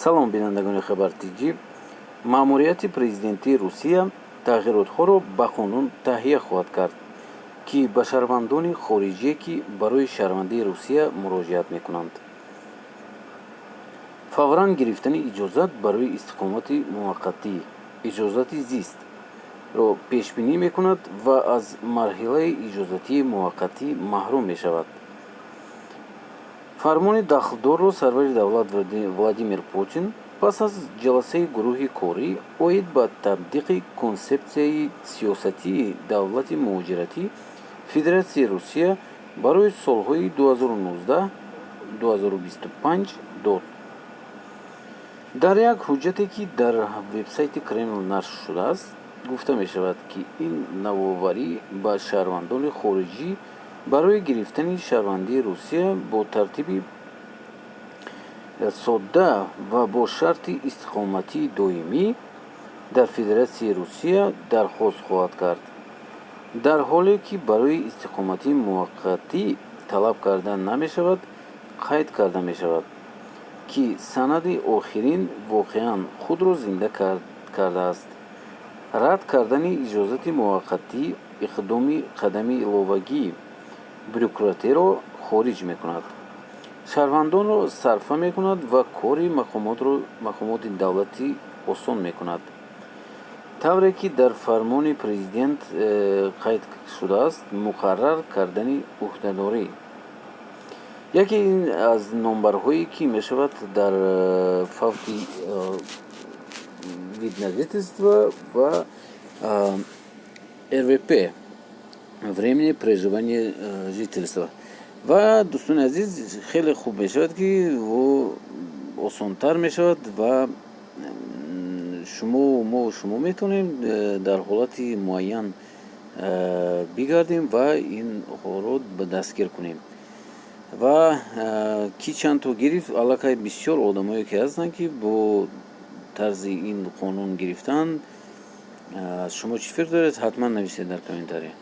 салом бинандагони хабартиҷӣ. маъмурияти президентии русия тағйиротҳоро ба қонун таҳия хоҳад кард, ки ба шаҳрвандони хориҷие ки барои шаҳрвандии русия муроҷиат мекунанд, фавран гирифтани иҷозат барои истиқомати муваққатӣ, иҷозати зистро пешбинӣ мекунад ва аз марҳилаи иҷозатии муваққатӣ маҳрум мешавад. фармони дахлдорро сарвари давлат Владимир Путин пас аз ҷаласаи гурӯҳи корӣ оид ба татбиқи консепсияи сиёсатии давлати муҳоҷиратӣ Федератсияи Русия барои солҳои 2019-2025 дод. дар як ҳуҷҷате, ки дар вебсайти Кремл нашр шудааст, гуфта мешавад, ки ин навоварӣ ба шаҳрвандони хориҷӣ барои гирифтани шаҳрвандии Русия бо тартиби содда ва бо шарти истиқоматии доимӣ дар Федератсияи Русия дархост хоҳад кард, дар ҳоле ки барои истиқоматии муваққатӣ талаб карда намешавад. қайд карда мешавад, ки санади охирин воқеан худро зинда кардааст. рад кардани иҷозати муваққатӣ иқдоми қадами иловагии бюрократиро хориҷ мекунад, шаҳрвандонро сарфа мекунад ва кори мақомоти давлатӣ осон мекунад, тавре ки дар фармони президент қайд шудааст. муқаррар кардани уҳдадорӣ яке аз номбарҳое ки мешавад дар фавти видножительства ва РВП, времени проживания жительства. ва дӯстони азиз, хеле хуб мешавад, ки осонтар мешавад ва шумо метавонем дар ҳолати муайян бигардем ва инҳоро ба дастгир кунем. ва ки чандто гирифт, аллакай бисёр одамое ки ҳастанд, ки бо тарзи ин қонун гирифтанд. шумо чӣ фикр доред? ҳатман нависед дар комментария.